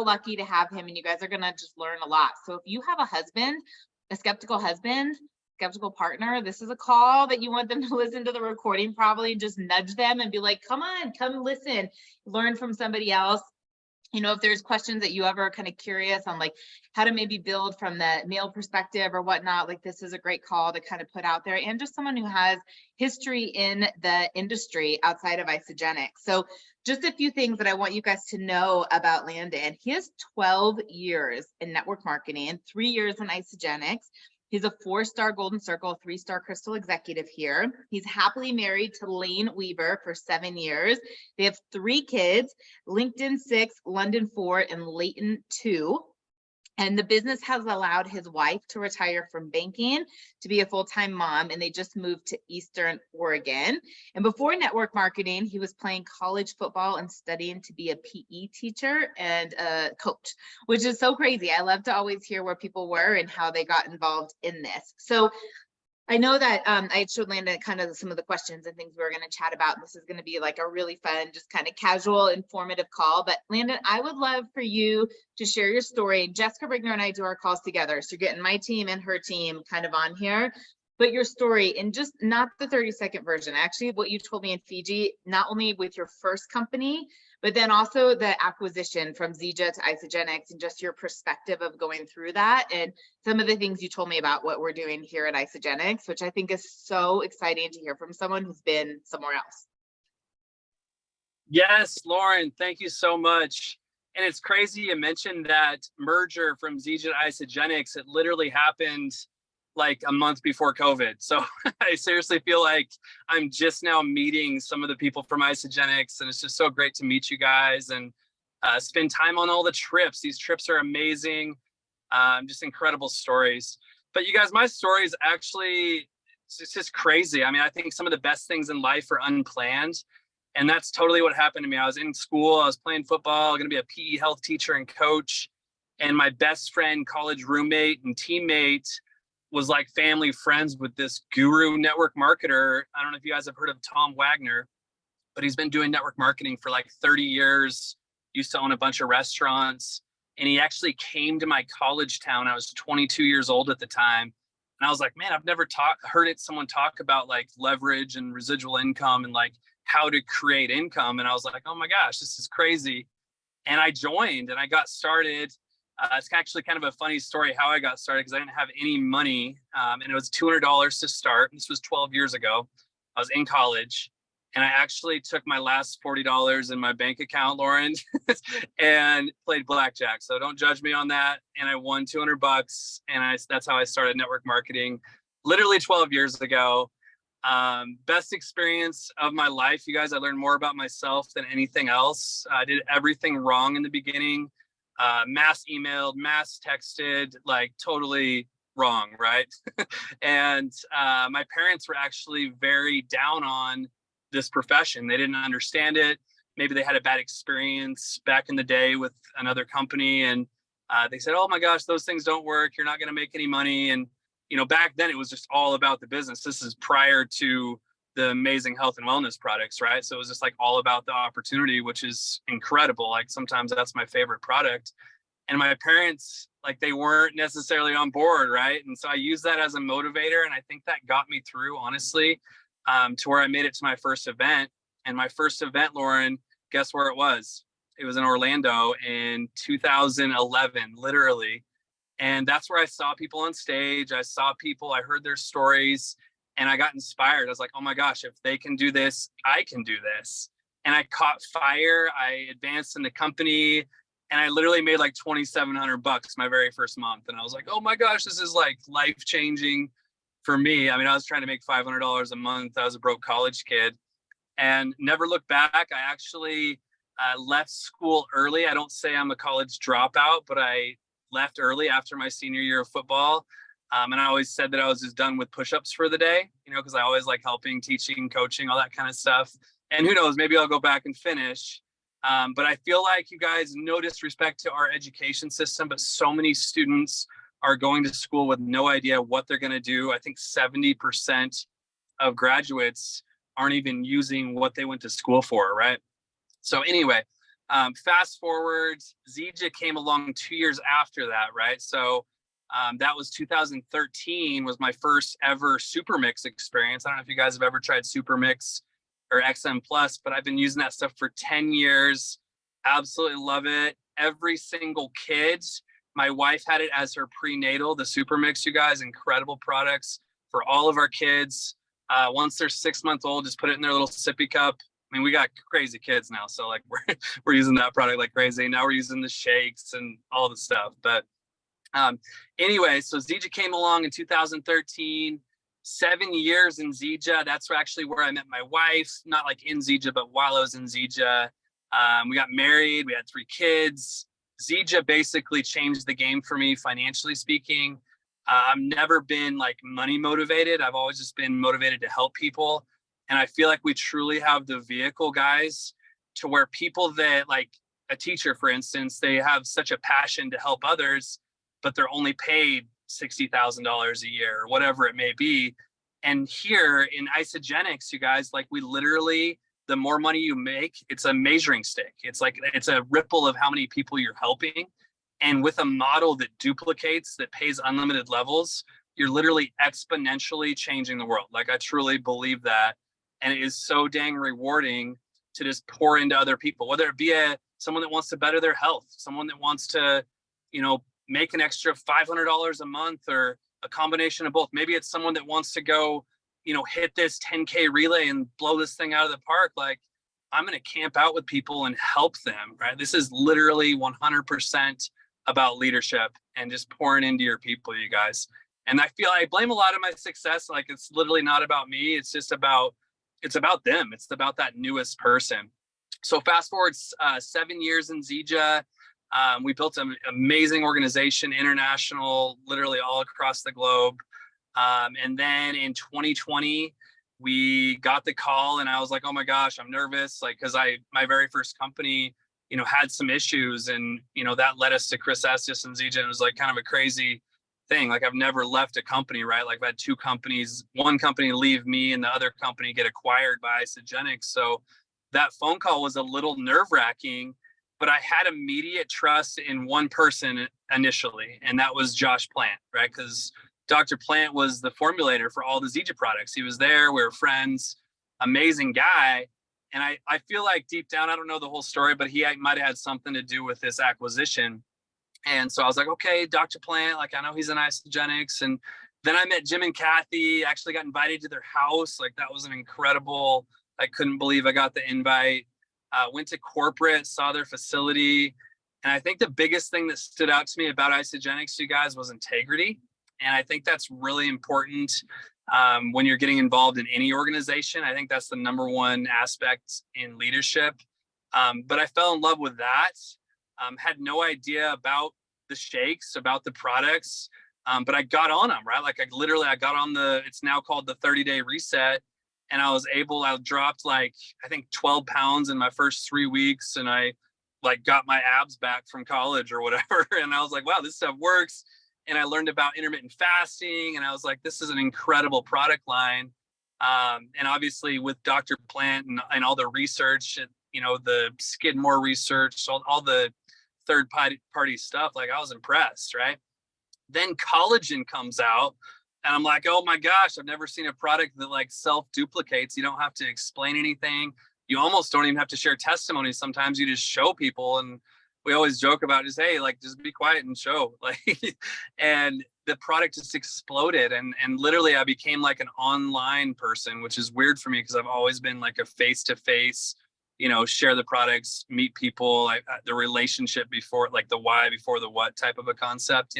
lucky to have him, and you guys are going to just learn a lot. So if you have a husband, a skeptical husband, skeptical partner, this is a call that you want them to listen to the recording, probably just nudge them and be like, come on, come listen, learn from somebody else. You know, if there's questions that you ever are kind of curious on, like how to maybe build from the male perspective or whatnot, like this is a great call to kind of put out there, and just someone who has history in the industry outside of Isogenics. So just a few things that I want you guys to know about Landon. He has 12 years in network marketing, 3 years in Isogenics. He's a 4-star Golden Circle, 3-star Crystal executive here. He's happily married to Lane Weaver for 7 years. They have 3 kids, LinkedIn 6, London 4, and Layton 2. And the business has allowed his wife to retire from banking to be a full-time mom, and they just moved to Eastern Oregon. And before network marketing, he was playing college football and studying to be a PE teacher and a coach, which is so crazy. I love to always hear where people were and how they got involved in this. So I know that I showed Landon kind of some of the questions and things we were going to chat about. This is going to be like a really fun, just kind of casual, informative call. But Landon, I would love for you to share your story. Jessica Brigner and I do our calls together. So you're getting my team and her team kind of on here. But your story, and just not the 30-second version, actually what you told me in Fiji, not only with your first company, but then also the acquisition from Zija to Isogenics, and just your perspective of going through that, and some of the things you told me about what we're doing here at Isogenics, which I think is so exciting to hear from someone who's been somewhere else. Yes, Lauren, thank you so much. And it's crazy you mentioned that merger from Zija to Isogenics. It literally happened like a month before COVID. So I seriously feel like I'm just now meeting some of the people from Isogenics, and it's just so great to meet you guys and spend time on all the trips. These trips are amazing, just incredible stories. But you guys, my story is actually, it's just crazy. I mean, I think some of the best things in life are unplanned, and that's totally what happened to me. I was in school, I was playing football, going to be a PE health teacher and coach, and my best friend, college roommate and teammate was like family friends with this guru network marketer. I don't know if you guys have heard of Tom Wagner, but he's been doing network marketing for like 30 years, used to own a bunch of restaurants. And he actually came to my college town. I was 22 years old at the time. And I was like, man, I've never heard someone talk about like leverage and residual income and like how to create income. And I was like, oh my gosh, this is crazy. And I joined and I got started. It's actually kind of a funny story how I got started, because I didn't have any money, and it was $200 to start. This was 12 years ago. I was in college, and I actually took my last $40 in my bank account, Lauren, and played blackjack. So don't judge me on that. And I won $200, and that's how I started network marketing, literally 12 years ago. Best experience of my life, you guys. I learned more about myself than anything else. I did everything wrong in the beginning. Mass emailed, mass texted, like totally wrong, right? And my parents were actually very down on this profession. They didn't understand it. Maybe they had a bad experience back in the day with another company, and they said, oh my gosh, those things don't work. You're not going to make any money. And, you know, back then it was just all about the business. This is prior to the amazing health and wellness products, right? So it was just like all about the opportunity, which is incredible. Like sometimes that's my favorite product. And my parents, like they weren't necessarily on board, right? And so I used that as a motivator. And I think that got me through, honestly, to where I made it to my first event. And my first event, Lauren, guess where it was? It was in Orlando in 2011, literally. And that's where I saw people on stage. I saw people, I heard their stories, and I got inspired. I was like, oh my gosh, if they can do this, I can do this. And I caught fire. I advanced in the company, and I literally made like $2,700 my very first month. And I was like, oh my gosh, this is like life-changing for me. I mean, I was trying to make $500 a month. I was a broke college kid and never looked back. I actually left school early. I don't say I'm a college dropout, but I left early after my senior year of football. And I always said that I was just done with push-ups for the day, you know, because I always like helping, teaching, coaching, all that kind of stuff. And who knows, maybe I'll go back and finish. But I feel like, you guys, no disrespect to our education system, but so many students are going to school with no idea what they're going to do. I think 70% of graduates aren't even using what they went to school for, right? So anyway, Fast forward, Zija came along 2 years after that, right? So that was 2013 was my first ever super mix experience. I don't know if you guys have ever tried super mix or XM plus, but I've been using that stuff for 10 years. Absolutely love it. Every single kid, my wife had it as her prenatal, the super mix, you guys, incredible products for all of our kids. Once they're 6 months old, just put it in their little sippy cup. I mean, we got crazy kids now, so like we're using that product like crazy. Now we're using the shakes and all the stuff. But anyway, so Zija came along in 2013, 7 years in Zija. That's actually where I met my wife, not like in Zija, but while I was in Zija. We got married, we had 3 kids. Zija basically changed the game for me, financially speaking. I've never been like money motivated. I've always just been motivated to help people. And I feel like we truly have the vehicle, guys, to where people that, like a teacher, for instance, they have such a passion to help others, but they're only paid $60,000 a year or whatever it may be. And here in Isogenics, you guys, like we literally, the more money you make, it's a measuring stick. It's like, it's a ripple of how many people you're helping. And with a model that duplicates, that pays unlimited levels, you're literally exponentially changing the world. Like I truly believe that. And it is so dang rewarding to just pour into other people, whether it be someone that wants to better their health, someone that wants to, make an extra $500 a month, or a combination of both. Maybe it's someone that wants to go, hit this 10K relay and blow this thing out of the park. Like I'm going to camp out with people and help them, right? This is literally 100% about leadership and just pouring into your people, you guys. And I feel I blame a lot of my success. Like it's literally not about me. It's about them. It's about that newest person. So fast forward 7 years in Zija, we built an amazing organization, international, literally all across the globe. And then in 2020, we got the call and I was like, oh my gosh, I'm nervous. Like, cause my very first company, had some issues, and, that led us to Chris Estes and Zija. And it was like kind of a crazy thing. Like I've never left a company, right? Like I've had 2 companies, one company leave me and the other company get acquired by Isogenics. So that phone call was a little nerve wracking, but I had immediate trust in one person initially. And that was Josh Plant, right? Because Dr. Plant was the formulator for all the Zija products. He was there. We were friends, amazing guy. And I feel like deep down, I don't know the whole story, but he might have had something to do with this acquisition. And so I was like, okay, Dr. Plant, like I know he's in Isogenics. And then I met Jim and Kathy, actually got invited to their house. Like that was an incredible, I couldn't believe I got the invite. Went to corporate, saw their facility. And I think the biggest thing that stood out to me about Isogenics, you guys, was integrity. And I think that's really important when you're getting involved in any organization. I think that's the number one aspect in leadership. But I fell in love with that. Had no idea about the shakes, about the products, but I got on them, right? Like I got on it's now called the 30-day reset. And I dropped like, I think 12 pounds in my first 3 weeks. And I like got my abs back from college or whatever. And I was like, wow, this stuff works. And I learned about intermittent fasting. And I was like, this is an incredible product line. And obviously with Dr. Plant and all the research, the Skidmore research, all the third party stuff, like I was impressed, right? Then collagen comes out. And I'm like, oh my gosh, I've never seen a product that like self-duplicates. You don't have to explain anything. You almost don't even have to share testimonies. Sometimes you just show people. And we always joke about just, hey, like just be quiet and show. Like, and the product just exploded. And literally I became like an online person, which is weird for me because I've always been like a face-to-face, share the products, meet people, the relationship before, like the why before the what type of a concept,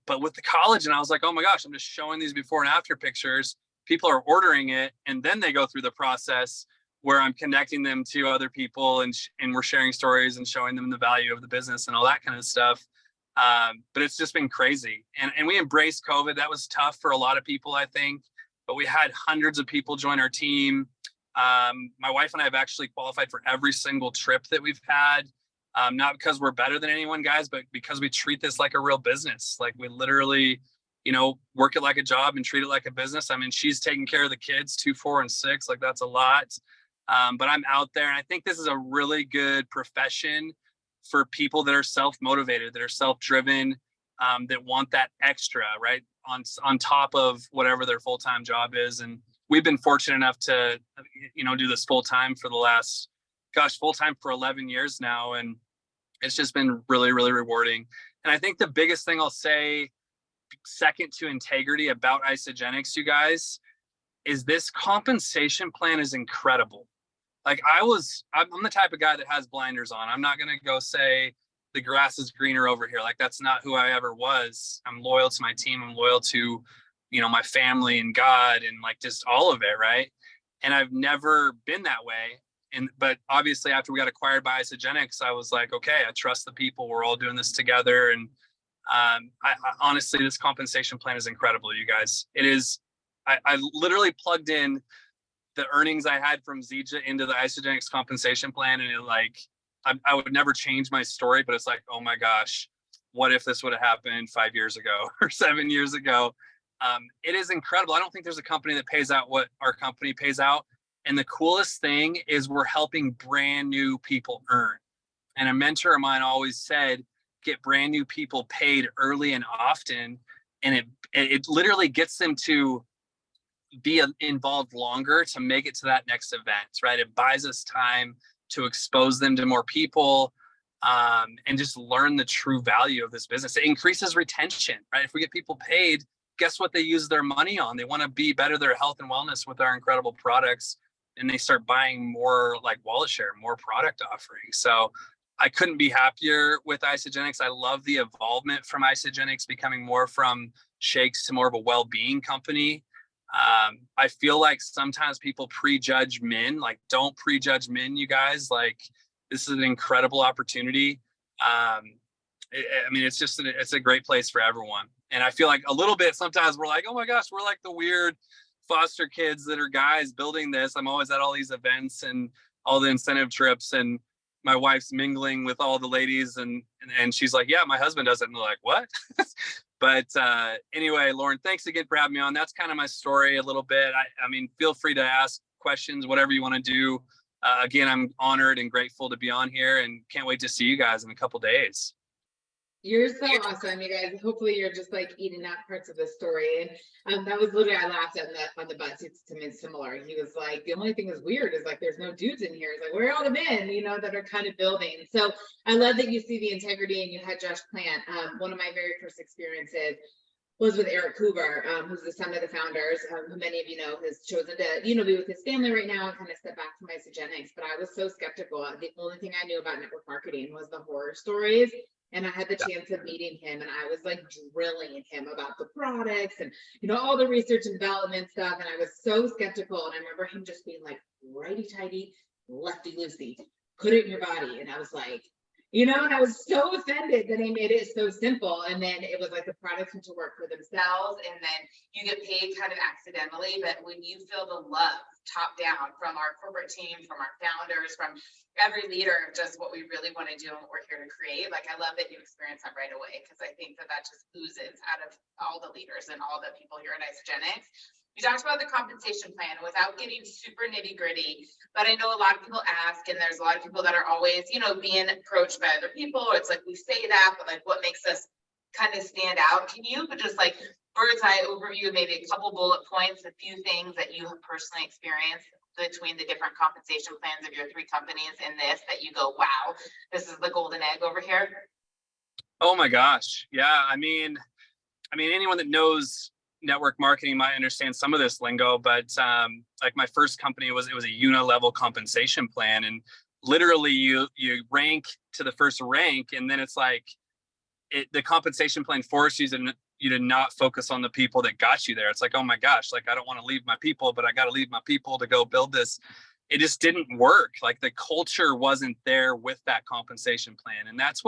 But with the collagen, I was like, oh my gosh, I'm just showing these before and after pictures. People are ordering it, and then they go through the process where I'm connecting them to other people, and we're sharing stories and showing them the value of the business and all that kind of stuff. But it's just been crazy. And we embraced COVID. That was tough for a lot of people, I think. But we had hundreds of people join our team. My wife and I have actually qualified for every single trip that we've had. Not because we're better than anyone, guys, but because we treat this like a real business. Like we literally, work it like a job and treat it like a business. I mean, she's taking care of the kids, 2, 4, and 6. Like that's a lot. But I'm out there, and I think this is a really good profession for people that are self-motivated, that are self-driven, that want that extra, right? On top of whatever their full-time job is. And we've been fortunate enough to, do this full-time for the last, full-time for 11 years now. And it's just been really, really rewarding. And I think the biggest thing I'll say, second to integrity about Isagenix, you guys, is this compensation plan is incredible. Like I'm the type of guy that has blinders on. I'm not going to go say the grass is greener over here. Like that's not who I ever was. I'm loyal to my team. I'm loyal to, my family and God and like just all of it. Right. And I've never been that way. But obviously after we got acquired by Isagenix, I was like, okay, I trust the people. We're all doing this together. And I honestly, this compensation plan is incredible, you guys. It is. I literally plugged in the earnings I had from Zija into the Isagenix compensation plan. And I would never change my story, but it's like, oh my gosh, what if this would have happened 5 years ago or 7 years ago? It is incredible. I don't think there's a company that pays out what our company pays out. And the coolest thing is we're helping brand new people earn. And a mentor of mine always said, get brand new people paid early and often. And it literally gets them to be involved longer to make it to that next event, right? It buys us time to expose them to more people, and just learn the true value of this business. It increases retention, right? If we get people paid, guess what they use their money on? They want to be better their health and wellness with our incredible products, and they start buying more like wallet share, more product offerings. So I couldn't be happier with Isagenix. I love the evolvement from Isagenix becoming more from shakes to more of a well-being company. I feel like sometimes people prejudge men. Like, don't prejudge men, you guys. Like, this is an incredible opportunity. It's a great place for everyone. And I feel like a little bit sometimes we're like, oh my gosh, we're like the weird foster kids that are guys building this. I'm always at all these events and all the incentive trips, and my wife's mingling with all the ladies, and she's like, yeah, my husband does it. And they're like, what? But anyway, Lauren, thanks again for having me on. That's kind of my story a little bit. I mean, feel free to ask questions, whatever you want to do. Again, I'm honored and grateful to be on here, and can't wait to see you guys in a couple days. You're so awesome, you guys. Hopefully you're just like eating up parts of the story. And that was literally, I laughed at that on the butt seats to me similar. He was like, the only thing that's weird is like, there's no dudes in here. It's like, where are all the men, that are kind of building. So I love that you see the integrity, and you had Josh Plant. One of my very first experiences was with Eric Kuber, who's the son of the founders, who many of you know has chosen to, be with his family right now and kind of step back from Isagenix. But I was so skeptical. The only thing I knew about network marketing was the horror stories. And I had the chance of meeting him, and I was like drilling him about the products and, all the research and development stuff. And I was so skeptical. And I remember him just being like, righty tighty, lefty loosey, put it in your body. And I was like, and I was so offended that he made it so simple. And then it was like the products need to work for themselves. And then you get paid kind of accidentally. But when you feel the love top down from our corporate team, from our founders, from every leader of just what we really want to do and what we're here to create, like, I love that you experience that right away, because I think that just oozes out of all the leaders and all the people here at Isagenix. You talked about the compensation plan without getting super nitty gritty, but I know a lot of people ask, and there's a lot of people that are always, being approached by other people. It's like, we say that, but like, what makes us kind of stand out? Can you just like bird's eye overview, maybe a couple bullet points, a few things that you have personally experienced between the different compensation plans of your three companies in this, that you go, wow, this is the golden egg over here? Oh my gosh. Yeah. I mean, anyone that knows network marketing might understand some of this lingo, but like my first company it was a uni-level compensation plan, and literally you rank to the first rank, and then it's like the compensation plan forces you to not focus on the people that got you there. It's like, oh my gosh, like I don't want to leave my people, but I got to leave my people to go build this. It just didn't work. Like the culture wasn't there with that compensation plan. And that's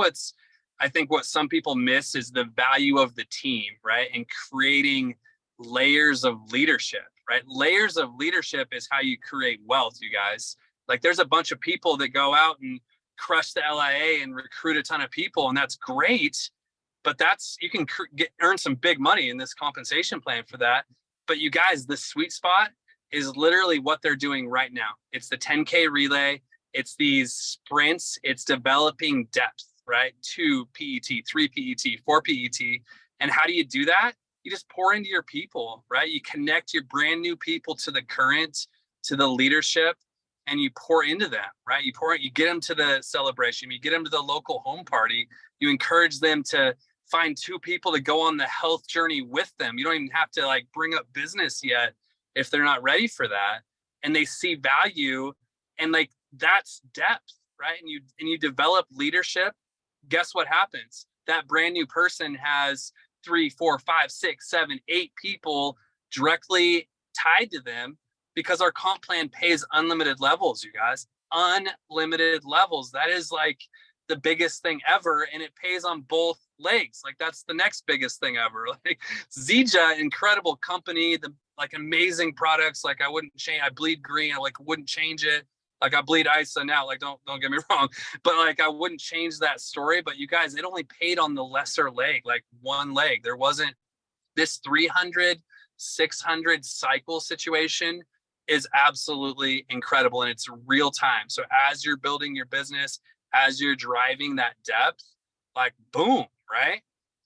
I think what some people miss is the value of the team, right? And creating layers of leadership, right? Layers of leadership is how you create wealth, you guys. Like there's a bunch of people that go out and crush the LIA and recruit a ton of people, and that's great. But you can earn some big money in this compensation plan for that. But you guys, the sweet spot is literally what they're doing right now. It's the 10K relay. It's these sprints. It's developing depth, right? 2 PET, 3 PET, 4 PET. And how do you do that? You just pour into your people, right? You connect your brand new people to the current, to the leadership, and you pour into them, right? You get them to the celebration, you get them to the local home party, you encourage them to find 2 people to go on the health journey with them. You don't even have to like bring up business yet if they're not ready for that. And they see value, and like that's depth, right? And you develop leadership. Guess what happens? That brand new person has 3, 4, 5, 6, 7, 8 people directly tied to them, because our comp plan pays unlimited levels, you guys. Unlimited levels. That is like the biggest thing ever, and it pays on both legs. Like that's the next biggest thing ever. Like Zija, incredible company, the like amazing products. Like I wouldn't change. I bleed green. I like wouldn't change it. Like I bleed ISA now. Like don't get me wrong, but like I wouldn't change that story. But you guys, it only paid on the lesser leg, like one leg. There wasn't this 300, 600 cycle situation. Is absolutely incredible, and it's real time. So as you're building your business, as you're driving that depth, like boom, right?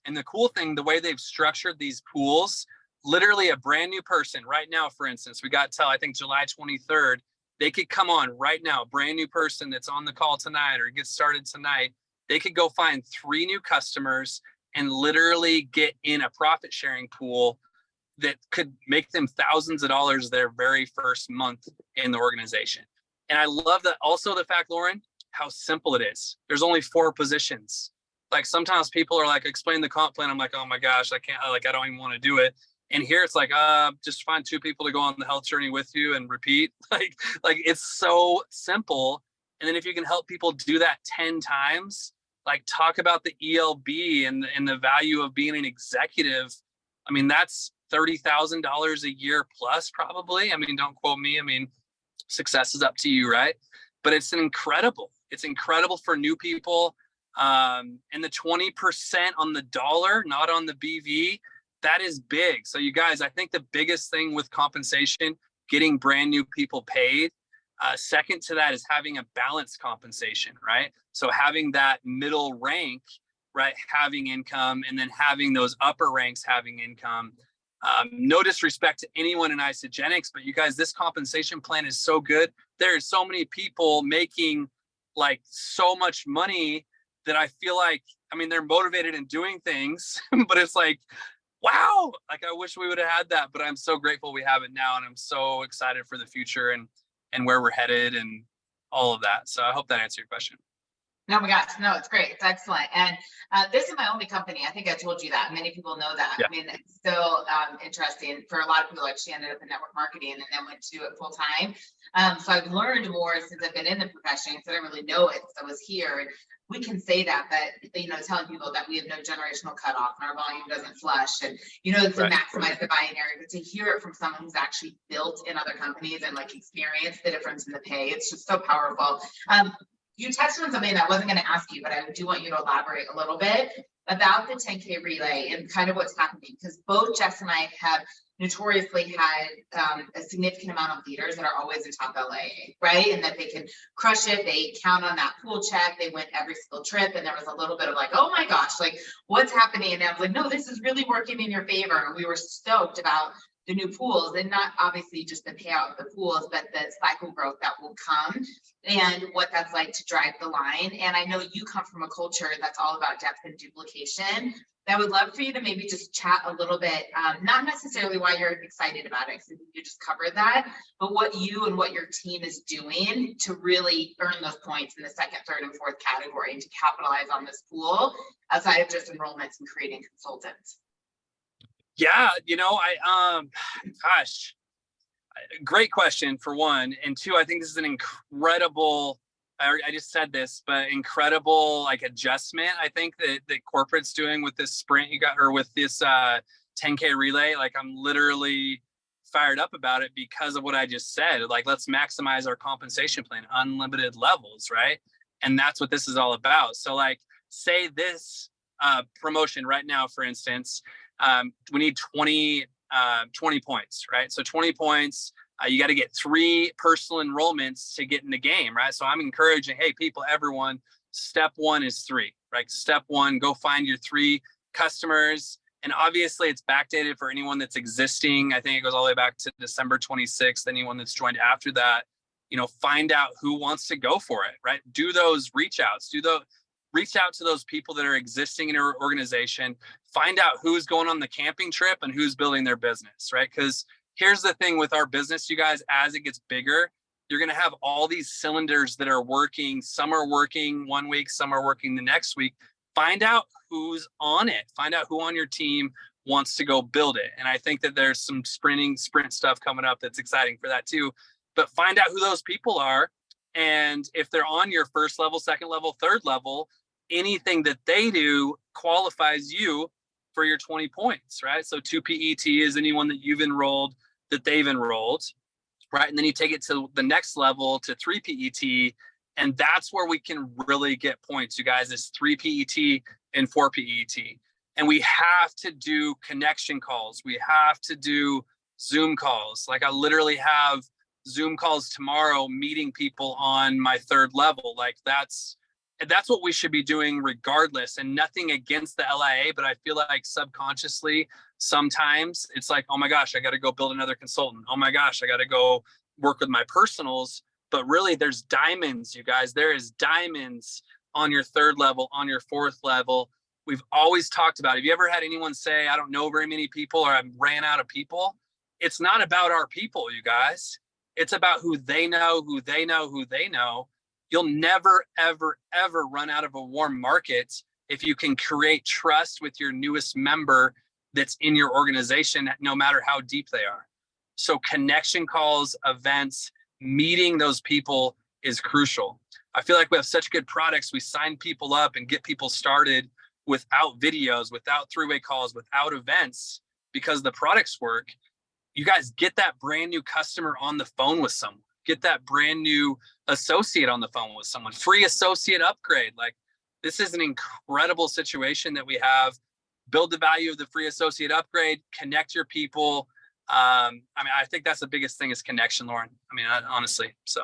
And the cool thing, the way they've structured these pools, literally a brand new person right now, for instance, we got till I think July 23rd, they could come on right now, brand new person that's on the call tonight or gets started tonight, they could go find 3 new customers and literally get in a profit sharing pool that could make them thousands of dollars their very first month in the organization. And I love that also the fact, Lauren, how simple it is. There's only 4 positions. Like sometimes people are like, explain the comp plan. I'm like, oh my gosh, I can't, like, I don't even want to do it. And here it's like, just find 2 people to go on the health journey with you and repeat. Like it's so simple. And then if you can help people do that 10 times, like talk about the ELB and the value of being an executive. I mean, that's $30,000 a year plus probably. I mean, don't quote me. I mean, success is up to you, right? But it's incredible for new people. And the 20% on the dollar, not on the BV, that is big. So you guys, I think the biggest thing with compensation, getting brand new people paid. Second to that is having a balanced compensation, right? So having that middle rank, right, having income, and then having those upper ranks having income. No disrespect to anyone in Isogenics, but you guys, this compensation plan is so good. There's so many people making like so much money that I feel like, I mean, they're motivated in doing things, but it's like, wow, like I wish we would have had that, but I'm so grateful we have it now. And I'm so excited for the future and where we're headed and all of that. So I hope that answered your question. Oh my gosh, no, it's great. It's excellent. And this is my only company. I think I told you that. Many people know that. Yeah. I mean, it's so interesting for a lot of people. Like she ended up in network marketing and then went to do it full time. So I've learned more since I've been in the profession because I didn't really know it since I was here. And we can say that, but, you know, telling people that we have no generational cutoff and our volume doesn't flush and, you know, to maximize the binary, but to hear it from someone who's actually built in other companies and like experienced the difference in the pay, it's just so powerful. You touched on something that I wasn't going to ask you, but I do want you to elaborate a little bit about the 10K relay and kind of what's happening, because both Jess and I have notoriously had a significant amount of leaders that are always in top LA, right? And that they can crush it. They count on that pool check. They went every single trip. And there was a little bit of like, oh my gosh, like what's happening? And I was like, no, this is really working in your favor. And we were stoked about the new pools, and not obviously just the payout of the pools, but the cycle growth that will come and what that's like to drive the line. And I know you come from a culture that's all about depth and duplication. I would love for you to maybe just chat a little bit, not necessarily why you're excited about it, because you just covered that, but what you and what your team is doing to really earn those points in the second, third, and fourth category and to capitalize on this pool outside of just enrollments and creating consultants. Yeah, you know, gosh, great question for one. And two, I think this is an incredible, I just said this, but incredible like adjustment. I think that corporate's doing with this sprint you got, or with this 10K relay. Like I'm literally fired up about it because of what I just said. Like, let's maximize our compensation plan, unlimited levels, right? And that's what this is all about. So like, say this promotion right now, for instance, we need 20 points, right? So 20 points, You got to get 3 personal enrollments to get in the game, right? So I'm encouraging, hey, people, everyone, step 1 is 3, right? Step 1, go find your 3 customers. And obviously it's backdated for anyone that's existing. I think it goes all the way back to December 26th. Anyone that's joined after that, find out who wants to go for it, right? Do those reach outs, reach out to those people that are existing in your organization, find out who's going on the camping trip and who's building their business, right? Because here's the thing with our business, you guys, as it gets bigger, you're going to have all these cylinders that are working. Some are working one week, some are working the next week. Find out who's on it. Find out who on your team wants to go build it. And I think that there's some sprint stuff coming up that's exciting for that too. But find out who those people are. And if they're on your first level, second level, third level, anything that they do qualifies you for your 20 points, right? So 2 PET is anyone that you've enrolled, that they've enrolled, right? And then you take it to the next level to 3 PET. And that's where we can really get points, you guys, is 3 PET and 4 PET. And we have to do connection calls. We have to do Zoom calls. Like I literally have Zoom calls tomorrow, meeting people on my 3rd level. Like that's what we should be doing regardless, and nothing against the LIA, but I feel like subconsciously sometimes it's like, oh my gosh, I got to go build another consultant. Oh my gosh, I got to go work with my personals. But really there's diamonds, you guys. There is diamonds on your 3rd level, on your 4th level. We've always talked about, have you ever had anyone say, I don't know very many people, or I ran out of people? It's not about our people, you guys. It's about who they know, who they know, who they know. You'll never, ever, ever run out of a warm market if you can create trust with your newest member that's in your organization, no matter how deep they are. So connection calls, events, meeting those people is crucial. I feel like we have such good products. We sign people up and get people started without videos, without 3-way calls, without events, because the products work. You guys get that brand new customer on the phone with someone. Get that brand new associate on the phone with someone. Free associate upgrade. Like, this is an incredible situation that we have. Build the value of the free associate upgrade. Connect your people. I think that's the biggest thing is connection, Lauren. Honestly, so.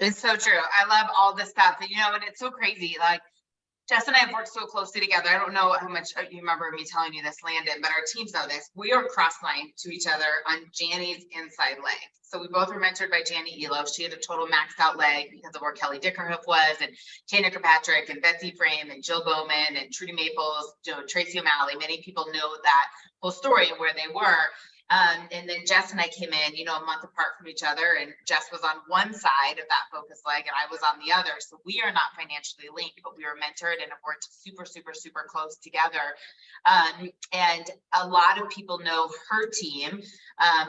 It's so true. I love all this stuff, and it's so crazy. Like, Jess and I have worked so closely together. I don't know how much you remember me telling you this, Landon, but our teams know this. We are cross-lined to each other on Janny's inside leg. So we both were mentored by Janny Elo. She had a total maxed out leg because of where Kelly Dickerhoof was, and Tanya Kirkpatrick, and Betsy Frame, and Jill Bowman, and Trudy Maples, Tracy O'Malley. Many people know that whole story and where they were. And then Jess and I came in, a month apart from each other, and Jess was on one side of that focus leg and I was on the other. So we are not financially linked, but we were mentored and have worked super, super, super close together. And a lot of people know her team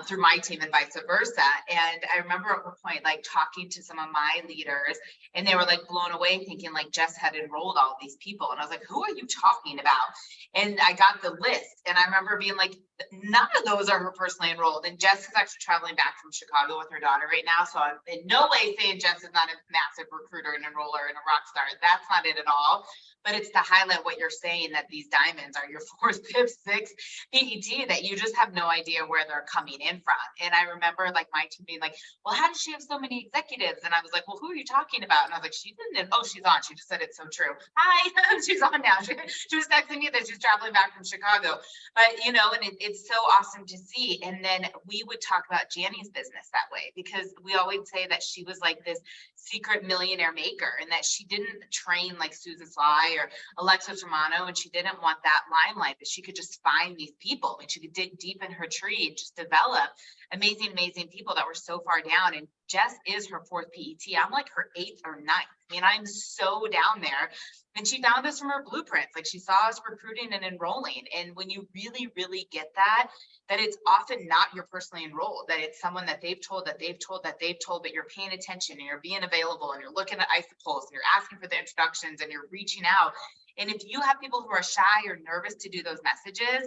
through my team and vice versa. And I remember at one point, like, talking to some of my leaders, and they were like blown away, thinking like Jess had enrolled all these people. And I was like, who are you talking about? And I got the list, and I remember being like, none of those are her personally enrolled. And Jess is actually traveling back from Chicago with her daughter right now. So I'm in no way saying Jess is not a massive recruiter and enroller and a rock star. That's not it at all. But it's to highlight what you're saying, that these diamonds are your 4th, 5th, 6th PET that you just have no idea where they're coming in from. And I remember like my team being like, well, how does she have so many executives? And I was like, well, who are you talking about? And I was like, she didn't. Oh, she's on. She just said it's so true. Hi, she's on now. She was texting me that she's traveling back from Chicago. But, and it's so awesome to see. And then we would talk about Janny's business that way, because we always say that she was like this secret millionaire maker, and that she didn't train like Susan Sly or Alexis Romano, and she didn't want that limelight, but she could just find these people, and she could dig deep in her tree and just develop amazing people that were so far down. And Jess is her 4th PET. I'm like her 8th or 9th. I'm so down there. And she found us from her blueprints. Like, she saw us recruiting and enrolling. And when you really, really get that it's often not your personally enrolled, that it's someone that they've told, but you're paying attention and you're being available and you're looking at ISOPULSE and you're asking for the introductions and you're reaching out. And if you have people who are shy or nervous to do those messages,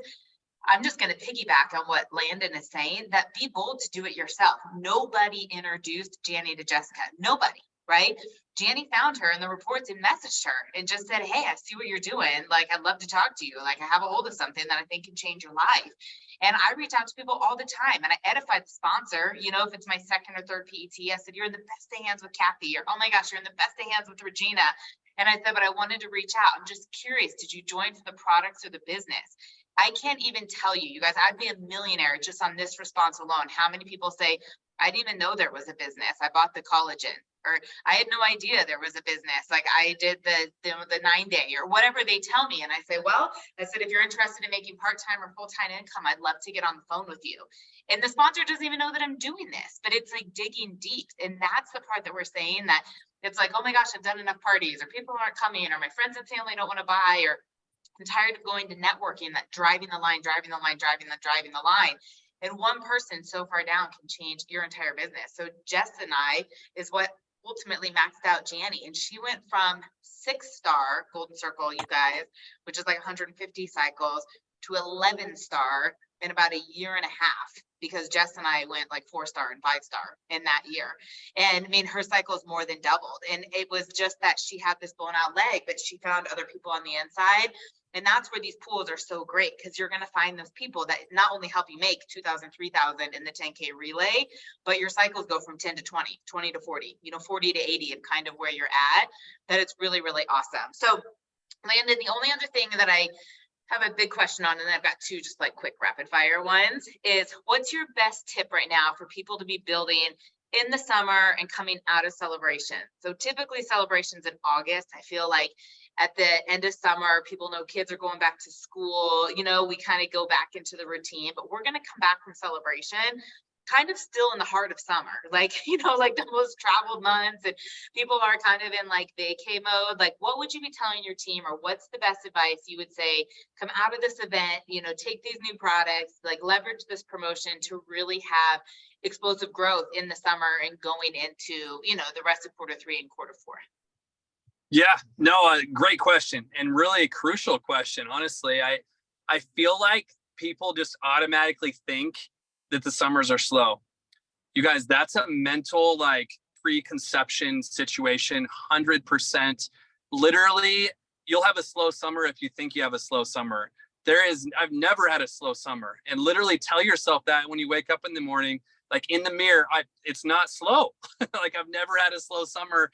I'm just going to piggyback on what Landon is saying, that be bold to do it yourself. Nobody introduced Janny to Jessica. Nobody. right? Janny found her in the reports and messaged her and just said, hey, I see what you're doing. Like, I'd love to talk to you. Like, I have a hold of something that I think can change your life. And I reach out to people all the time and I edify the sponsor. You know, if it's my second or third PET, I said, you're in the best of hands with Kathy, or, oh my gosh, you're in the best of hands with Regina. And I said, but I wanted to reach out. I'm just curious, did you join for the products or the business? I can't even tell you, you guys, I'd be a millionaire just on this response alone. How many people say, I didn't even know there was a business. I bought the collagen, or I had no idea there was a business. Like, I did the 9-day or whatever they tell me. And I say, well, I said, if you're interested in making part-time or full-time income, I'd love to get on the phone with you. And the sponsor doesn't even know that I'm doing this, but it's like digging deep. And that's the part that we're saying, that it's like, oh my gosh, I've done enough parties, or people aren't coming, or my friends and family don't want to buy, or I'm tired of going to networking, that driving the line. And one person so far down can change your entire business. So Jess and I is what ultimately maxed out Janny. And she went from 6-star Golden Circle, you guys, which is like 150 cycles, to 11-star in about a year and a half, because Jess and I went like 4-star and 5-star in that year. And I mean, her cycles more than doubled. And it was just that she had this blown out leg, but she found other people on the inside. And that's where these pools are so great, because you're going to find those people that not only help you make 2,000, 3,000 in the 10K relay, but your cycles go from 10 to 20, 20 to 40, 40 to 80, and kind of where you're at. That it's really, really awesome. So Landon, the only other thing that I have a big question on, and I've got two just like quick rapid fire ones, is what's your best tip right now for people to be building in the summer and coming out of celebration? So typically celebrations in August. I feel like at the end of summer, people know kids are going back to school, we kind of go back into the routine, but we're going to come back from celebration kind of still in the heart of summer, like, like the most traveled months, and people are kind of in like vacay mode. Like, what would you be telling your team, or what's the best advice you would say, come out of this event, take these new products, like leverage this promotion to really have explosive growth in the summer and going into, the rest of Q3 and Q4? Yeah, no, great question, and really a crucial question. Honestly, I feel like people just automatically think that the summers are slow. You guys, that's a mental like preconception situation, 100%. Literally, you'll have a slow summer if you think you have a slow summer. I've never had a slow summer. And literally tell yourself that when you wake up in the morning, like in the mirror, it's not slow. Like, I've never had a slow summer.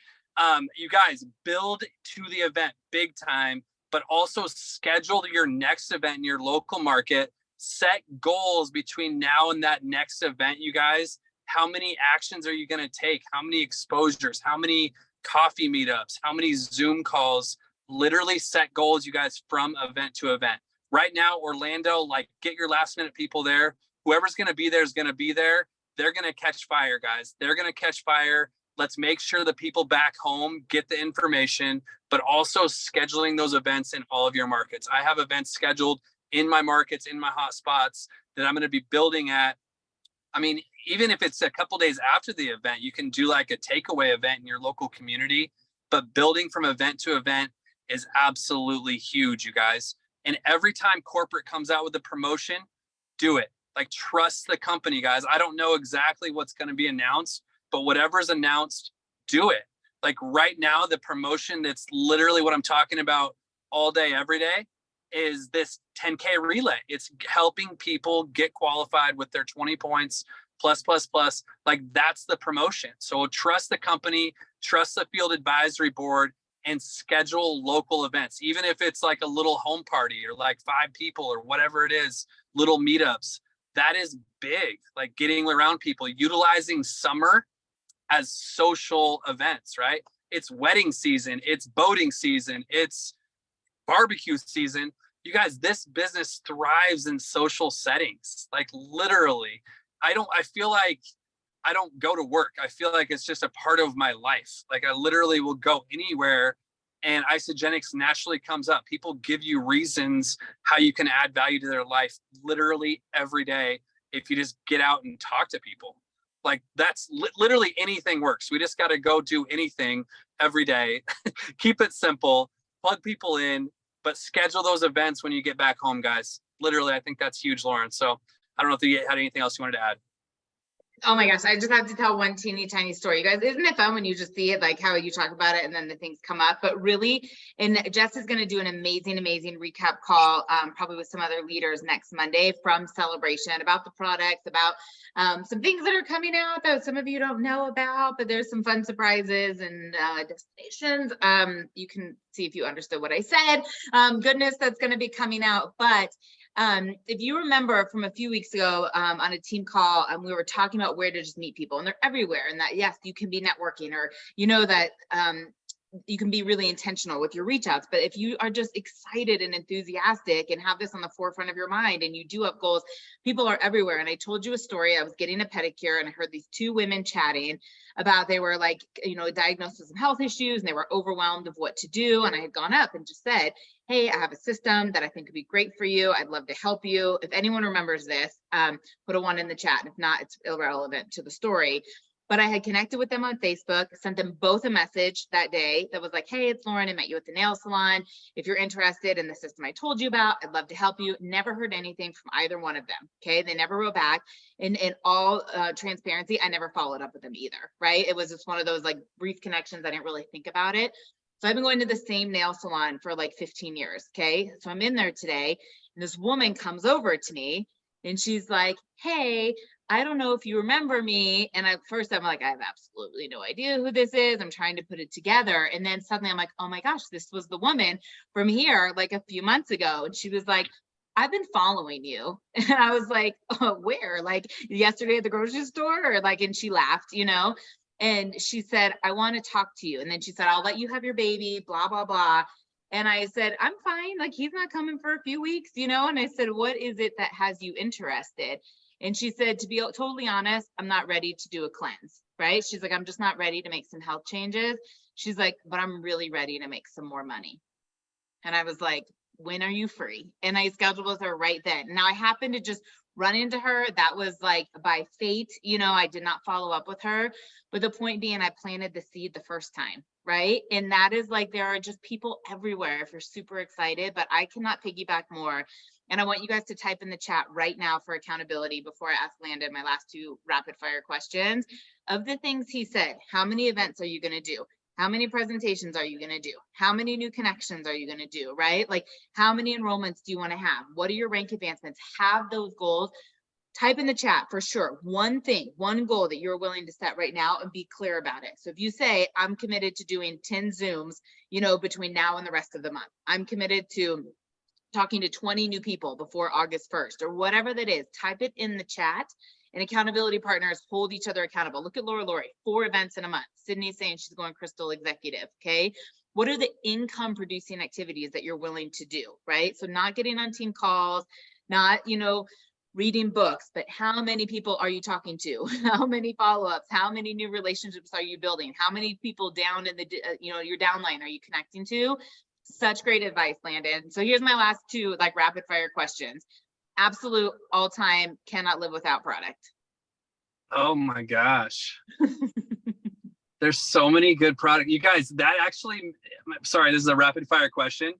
You guys, build to the event big time, but also schedule your next event in your local market. Set goals between now and that next event, you guys. How many actions are you going to take? How many exposures? How many coffee meetups? How many Zoom calls? Literally set goals, you guys, from event to event. Right now, Orlando, like, get your last minute people there. Whoever's going to be there is going to be there. They're going to catch fire, guys. They're going to catch fire. Let's make sure the people back home get the information, but also scheduling those events in all of your markets. I have events scheduled in my markets, in my hot spots, that I'm going to be building at. I mean, even if it's a couple days after the event, you can do like a takeaway event in your local community, but building from event to event is absolutely huge, you guys. And every time corporate comes out with a promotion, do it. Like, trust the company, guys. I don't know exactly what's going to be announced, but whatever's announced, do it. Like right now, the promotion that's literally what I'm talking about all day, every day, is this 10K relay. It's helping people get qualified with their 20 points plus. Like, that's the promotion. So trust the company, trust the field advisory board, and schedule local events. Even if it's like a little home party or like 5 people or whatever it is, little meetups, that is big. Like, getting around people, utilizing summer as social events, right? It's wedding season, it's boating season, it's barbecue season. You guys, this business thrives in social settings. Like, literally, I feel like I don't go to work. I feel like it's just a part of my life. Like, I literally will go anywhere and Isagenix naturally comes up. People give you reasons how you can add value to their life literally every day if you just get out and talk to people. Like, that's literally anything works. We just got to go do anything every day. Keep it simple, plug people in, but schedule those events when you get back home, guys. Literally, I think that's huge, Lauren. So I don't know if you had anything else you wanted to add. Oh my gosh, I just have to tell one teeny tiny story. You guys, isn't it fun when you just see it, like how you talk about it and then the things come up? But really, and Jess is going to do an amazing, amazing recap call, probably with some other leaders next Monday from Celebration about the products, about some things that are coming out that some of you don't know about, but there's some fun surprises and destinations. You can see if you understood what I said. Goodness that's going to be coming out. But if you remember from a few weeks ago on a team call, we were talking about where to just meet people, and they're everywhere. And that, yes, you can be networking, or you know that you can be really intentional with your reach outs. But if you are just excited and enthusiastic and have this on the forefront of your mind and you do have goals, people are everywhere. And I told you a story. I was getting a pedicure and I heard these two women chatting about, they were like, you know, diagnosed with some health issues and they were overwhelmed of what to do. And I had gone up and just said, hey, I have a system that I think could be great for you. I'd love to help you. If anyone remembers this, put a 1 in the chat. If not, it's irrelevant to the story. But I had connected with them on Facebook, sent them both a message that day that was like, hey, it's Lauren. I met you at the nail salon. If you're interested in the system I told you about, I'd love to help you. Never heard anything from either one of them. Okay. They never wrote back. In all transparency, I never followed up with them either. Right. It was just one of those like brief connections. I didn't really think about it. So I've been going to the same nail salon for like 15 years. Okay. So I'm in there today and this woman comes over to me and she's like, hey, I don't know if you remember me. And at first I'm like, I have absolutely no idea who this is. I'm trying to put it together. And then suddenly I'm like, oh my gosh, this was the woman from here like a few months ago. And she was like, I've been following you. And I was like, oh, where? Like yesterday at the grocery store? Or like, and she laughed, you know? And she said, I want to talk to you. And then she said, I'll let you have your baby, blah, blah, blah. And I said, I'm fine. Like, he's not coming for a few weeks, you know? And I said, what is it that has you interested? And she said, to be totally honest, I'm not ready to do a cleanse, right? She's like, I'm just not ready to make some health changes. She's like, but I'm really ready to make some more money. And I was like, when are you free? And I scheduled with her right then. Now I happened to just run into her. That was like by fate, you know, I did not follow up with her. But the point being, I planted the seed the first time, right? And that is like, there are just people everywhere if you're super excited, but I cannot piggyback more. And I want you guys to type in the chat right now for accountability before I ask Landon my last 2 rapid fire questions. Of the things he said, how many events are you going to do? How many presentations are you going to do? How many new connections are you going to do, right? Like, how many enrollments do you want to have? What are your rank advancements? Have those goals. Type in the chat for sure. One thing, one goal that you're willing to set right now and be clear about it. So if you say, I'm committed to doing 10 Zooms, you know, between now and the rest of the month, I'm committed to talking to 20 new people before August 1st, or whatever that is, type it in the chat. And accountability partners hold each other accountable. Look at Laura Lori, 4 events in a month. Sydney's saying she's going Crystal Executive, okay? What are the income producing activities that you're willing to do, right? So not getting on team calls, not, you know, reading books, but how many people are you talking to? How many follow-ups? How many new relationships are you building? How many people down in the, you know, your downline are you connecting to? Such great advice, Landon. So here's my last 2 like rapid fire questions. Absolute all time cannot live without product. Oh my gosh. There's so many good products. You guys, that actually, sorry, this is a rapid fire question,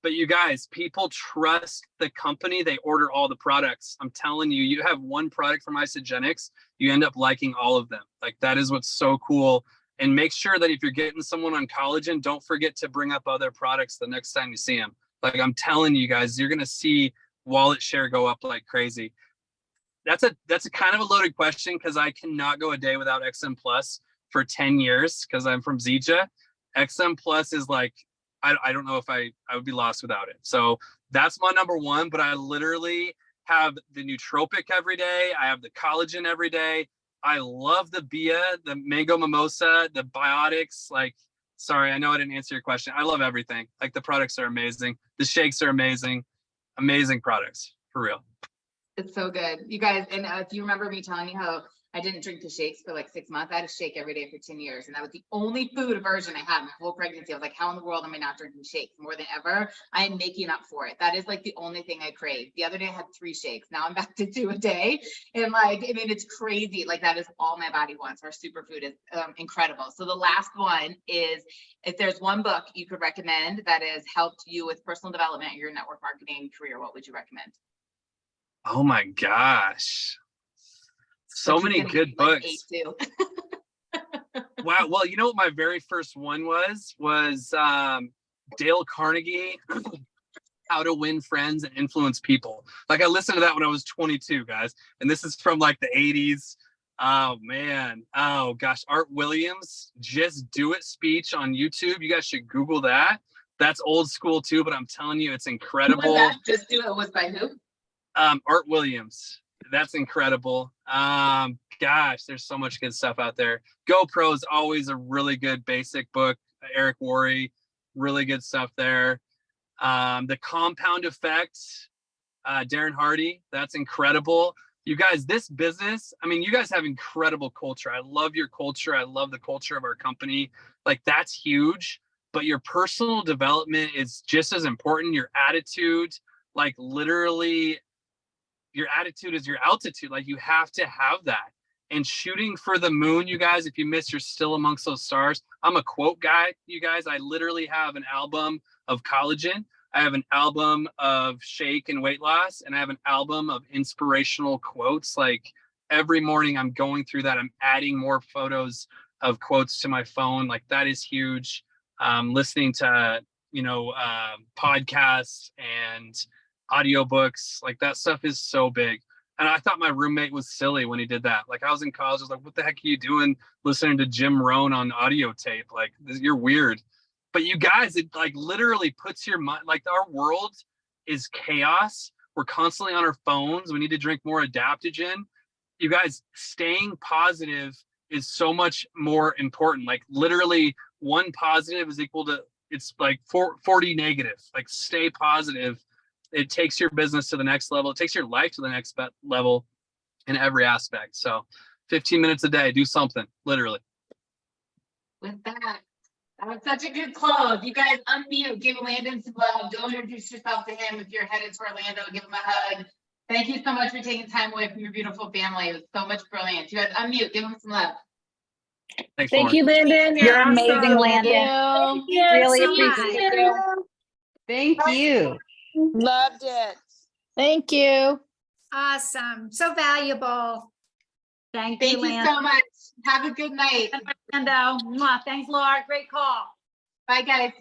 but you guys, people trust the company. They order all the products. I'm telling you, you have one product from Isogenics, you end up liking all of them. Like, that is what's so cool. And make sure that if you're getting someone on collagen, don't forget to bring up other products the next time you see them. Like, I'm telling you guys, you're going to see wallet share go up like crazy. That's a kind of a loaded question because I cannot go a day without XM Plus for 10 years because I'm from Zija. XM Plus is like, I don't know if I would be lost without it. So that's my number 1, but I literally have the nootropic every day. I have the collagen every day. I love the Bia, the mango mimosa, the biotics. Like, sorry, I know I didn't answer your question. I love everything. Like, the products are amazing. The shakes are amazing. Amazing products, for real. It's so good. You guys, and if you remember me telling you how I didn't drink the shakes for like 6 months, I had a shake every day for 10 years. And that was the only food aversion I had my whole pregnancy. I was like, how in the world am I not drinking shakes more than ever? I am making up for it. That is like the only thing I crave. The other day I had 3 shakes. Now I'm back to 2 a day. And like, I mean, it's crazy. Like, that is all my body wants. Our superfood is incredible. So the last one is, if there's one book you could recommend that has helped you with personal development, your network marketing career, what would you recommend? Oh my gosh. So which is many gonna good be like books. 8 too. Wow. Well, you know what my very first one was Dale Carnegie, How to Win Friends and Influence People. Like I listened to that when I was 22, guys. And this is from like the 80s. Oh man. Oh gosh. Art Williams, Just Do It speech on YouTube. You guys should Google that. That's old school too, but I'm telling you, it's Who was incredible. that? Just Do It was by who? Art Williams. That's incredible. Gosh, there's so much good stuff out there. GoPro is always a really good basic book. Eric Worre, really good stuff there. The Compound Effect, Darren Hardy, that's incredible. You guys, this business, I mean, you guys have incredible culture. I love your culture. I love the culture of our company. Like that's huge, but your personal development is just as important. Your attitude, like literally your attitude is your altitude. Like you have to have that. And shooting for the moon, you guys, if you miss, you're still amongst those stars. I'm a quote guy, you guys. I literally have an album of collagen. I have an album of shake and weight loss, and I have an album of inspirational quotes. Like every morning I'm going through that. I'm adding more photos of quotes to my phone. Like that is huge. Listening to, podcasts and audiobooks, like that stuff is so big. And I thought my roommate was silly when he did that. Like I was in college, I was like, what the heck are you doing listening to Jim Rohn on audio tape? Like you're weird. But you guys, it like literally puts your mind, like our world is chaos. We're constantly on our phones. We need to drink more adaptogen. You guys, staying positive is so much more important. Like literally one positive is equal to, it's like 40 negative. Like stay positive. It takes your business to the next level. It takes your life to the next level in every aspect. So 15 minutes a day, do something, literally. With that was such a good close. You guys unmute, give Landon some love. Go introduce yourself to him. If you're headed to Orlando, give him a hug. Thank you so much for taking time away from your beautiful family. It was so much brilliance. You guys unmute, give him some love. Thanks, Thank Lauren. you, Landon. You're awesome. amazing, Landon. Thank you. Really so appreciate much. you. Thank you. Loved it. Thank you. Awesome. So valuable. Thank you so much. Have a good night. Orlando. Mwah. Thanks, Laura. Great call. Bye, guys.